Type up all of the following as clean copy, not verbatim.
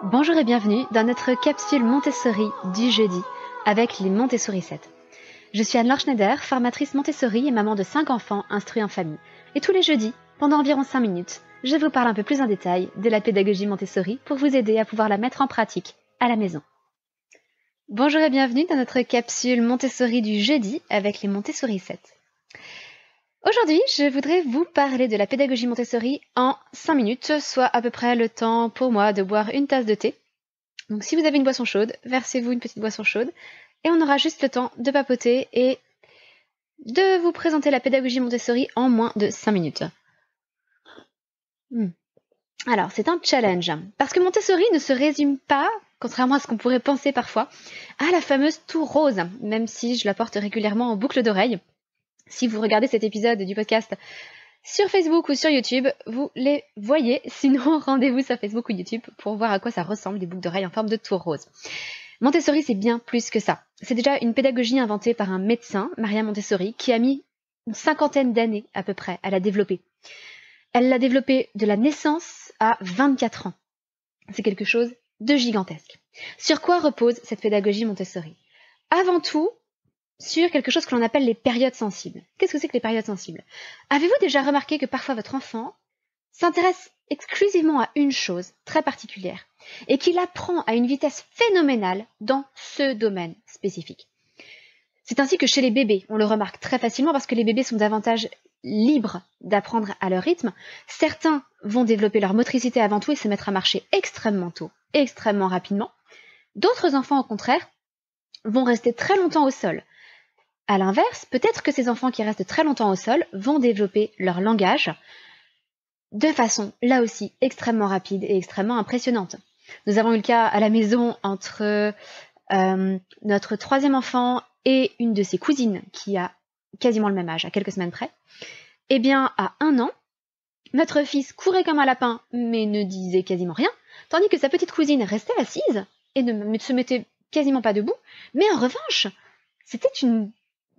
Bonjour et bienvenue dans notre capsule Montessori du jeudi avec les Montessori 7. Je suis Anne-Laure Schneider, formatrice Montessori et maman de 5 enfants instruits en famille. Et tous les jeudis, pendant environ 5 minutes, je vous parle un peu plus en détail de la pédagogie Montessori pour vous aider à pouvoir la mettre en pratique à la maison. Bonjour et bienvenue dans notre capsule Montessori du jeudi avec les Montessori 7. Aujourd'hui, je voudrais vous parler de la pédagogie Montessori en 5 minutes, soit à peu près le temps pour moi de boire une tasse de thé. Donc si vous avez une boisson chaude, versez-vous une petite boisson chaude et on aura juste le temps de papoter et de vous présenter la pédagogie Montessori en moins de 5 minutes. Alors, c'est un challenge, parce que Montessori ne se résume pas, contrairement à ce qu'on pourrait penser parfois, à la fameuse tour rose, même si je la porte régulièrement en boucle d'oreille. Si vous regardez cet épisode du podcast sur Facebook ou sur YouTube, vous les voyez. Sinon, rendez-vous sur Facebook ou YouTube pour voir à quoi ça ressemble des boucles d'oreilles en forme de tour rose. Montessori, c'est bien plus que ça. C'est déjà une pédagogie inventée par un médecin, Maria Montessori, qui a mis une 50aine d'années à peu près à la développer. Elle l'a développée de la naissance à 24 ans. C'est quelque chose de gigantesque. Sur quoi repose cette pédagogie Montessori ? Avant tout, sur quelque chose que l'on appelle les périodes sensibles. Qu'est-ce que c'est que les périodes sensibles ? Avez-vous déjà remarqué que parfois votre enfant s'intéresse exclusivement à une chose très particulière et qu'il apprend à une vitesse phénoménale dans ce domaine spécifique ? C'est ainsi que chez les bébés, on le remarque très facilement parce que les bébés sont davantage libres d'apprendre à leur rythme. Certains vont développer leur motricité avant tout et se mettre à marcher extrêmement tôt, extrêmement rapidement. D'autres enfants, au contraire, vont rester très longtemps au sol. À l'inverse, peut-être que ces enfants qui restent très longtemps au sol vont développer leur langage de façon, là aussi, extrêmement rapide et extrêmement impressionnante. Nous avons eu le cas à la maison entre notre 3e enfant et une de ses cousines qui a quasiment le même âge, à quelques semaines près. Eh bien, à 1 an, notre fils courait comme un lapin, mais ne disait quasiment rien, tandis que sa petite cousine restait assise et ne se mettait quasiment pas debout. Mais en revanche, c'était une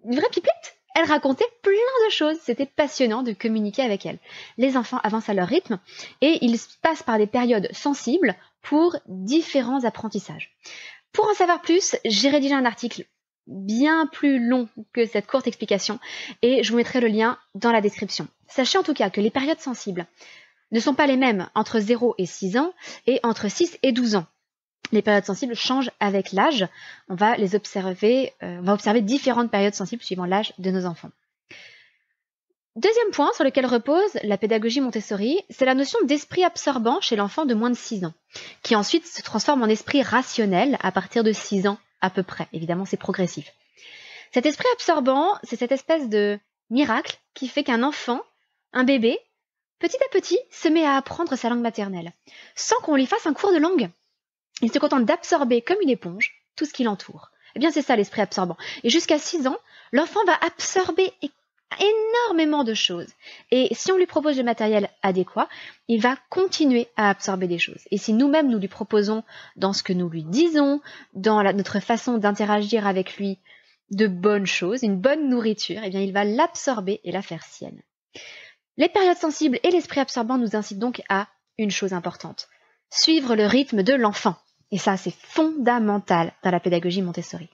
vraie pipette. Elle racontait plein de choses. C'était passionnant de communiquer avec elle. Les enfants avancent à leur rythme et ils passent par des périodes sensibles pour différents apprentissages. Pour en savoir plus, j'ai rédigé un article bien plus long que cette courte explication et je vous mettrai le lien dans la description. Sachez en tout cas que les périodes sensibles ne sont pas les mêmes entre 0 et 6 ans et entre 6 et 12 ans. Les périodes sensibles changent avec l'âge. On va observer différentes périodes sensibles suivant l'âge de nos enfants. Deuxième point sur lequel repose la pédagogie Montessori, c'est la notion d'esprit absorbant chez l'enfant de moins de 6 ans, qui ensuite se transforme en esprit rationnel à partir de 6 ans à peu près. Évidemment, c'est progressif. Cet esprit absorbant, c'est cette espèce de miracle qui fait qu'un enfant, un bébé, petit à petit, se met à apprendre sa langue maternelle, sans qu'on lui fasse un cours de langue. Il se contente d'absorber comme une éponge tout ce qui l'entoure. Eh bien, c'est ça l'esprit absorbant. Et jusqu'à 6 ans, l'enfant va absorber énormément de choses. Et si on lui propose le matériel adéquat, il va continuer à absorber des choses. Et si nous-mêmes, nous lui proposons, dans ce que nous lui disons, dans notre façon d'interagir avec lui, de bonnes choses, une bonne nourriture, eh bien, il va l'absorber et la faire sienne. Les périodes sensibles et l'esprit absorbant nous incitent donc à une chose importante. Suivre le rythme de l'enfant. Et ça, c'est fondamental dans la pédagogie Montessori.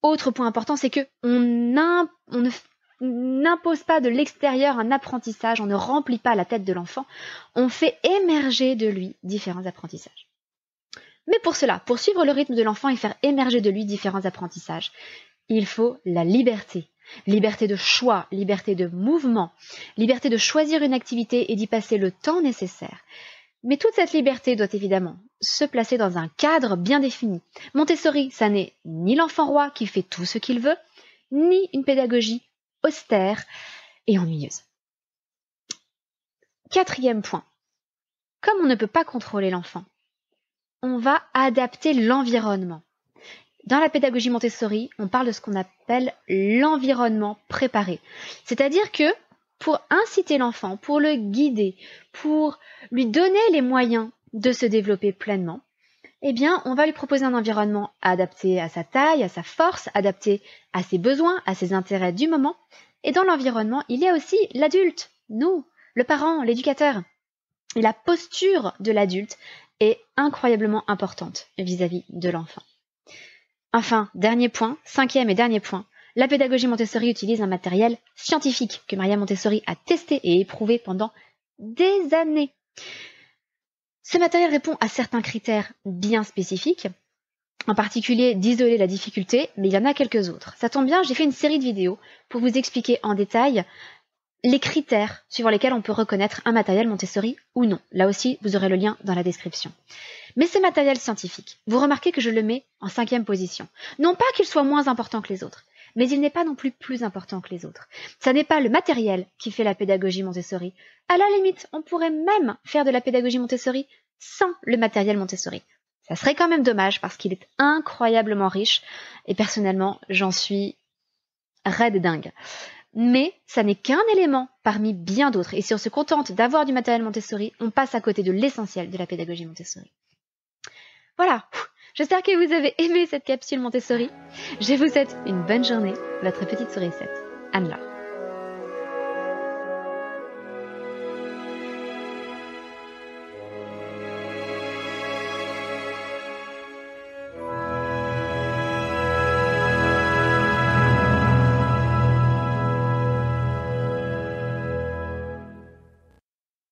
Autre point important, c'est qu'on n'impose pas de l'extérieur un apprentissage, on ne remplit pas la tête de l'enfant, on fait émerger de lui différents apprentissages. Mais pour cela, pour suivre le rythme de l'enfant et faire émerger de lui différents apprentissages, il faut la liberté. Liberté de choix, liberté de mouvement, liberté de choisir une activité et d'y passer le temps nécessaire. Mais toute cette liberté doit évidemment se placer dans un cadre bien défini. Montessori, ça n'est ni l'enfant roi qui fait tout ce qu'il veut, ni une pédagogie austère et ennuyeuse. 4e point. Comme on ne peut pas contrôler l'enfant, on va adapter l'environnement. Dans la pédagogie Montessori, on parle de ce qu'on appelle l'environnement préparé. C'est-à-dire que pour inciter l'enfant, pour le guider, pour lui donner les moyens de se développer pleinement, eh bien, on va lui proposer un environnement adapté à sa taille, à sa force, adapté à ses besoins, à ses intérêts du moment. Et dans l'environnement, il y a aussi l'adulte, nous, le parent, l'éducateur. Et la posture de l'adulte est incroyablement importante vis-à-vis de l'enfant. Enfin, dernier point, cinquième et dernier point, la pédagogie Montessori utilise un matériel scientifique que Maria Montessori a testé et éprouvé pendant des années. Ce matériel répond à certains critères bien spécifiques, en particulier d'isoler la difficulté, mais il y en a quelques autres. Ça tombe bien, j'ai fait une série de vidéos pour vous expliquer en détail les critères suivant lesquels on peut reconnaître un matériel Montessori ou non. Là aussi, vous aurez le lien dans la description. Mais ce matériel scientifique, vous remarquez que je le mets en 5e position. Non pas qu'il soit moins important que les autres, mais il n'est pas non plus plus important que les autres. Ça n'est pas le matériel qui fait la pédagogie Montessori. À la limite, on pourrait même faire de la pédagogie Montessori sans le matériel Montessori. Ça serait quand même dommage parce qu'il est incroyablement riche et personnellement, j'en suis raide dingue. Mais ça n'est qu'un élément parmi bien d'autres. Et si on se contente d'avoir du matériel Montessori, on passe à côté de l'essentiel de la pédagogie Montessori. Voilà, j'espère que vous avez aimé cette capsule Montessori. Je vous souhaite une bonne journée, votre petite sourisette, Anne-Laure.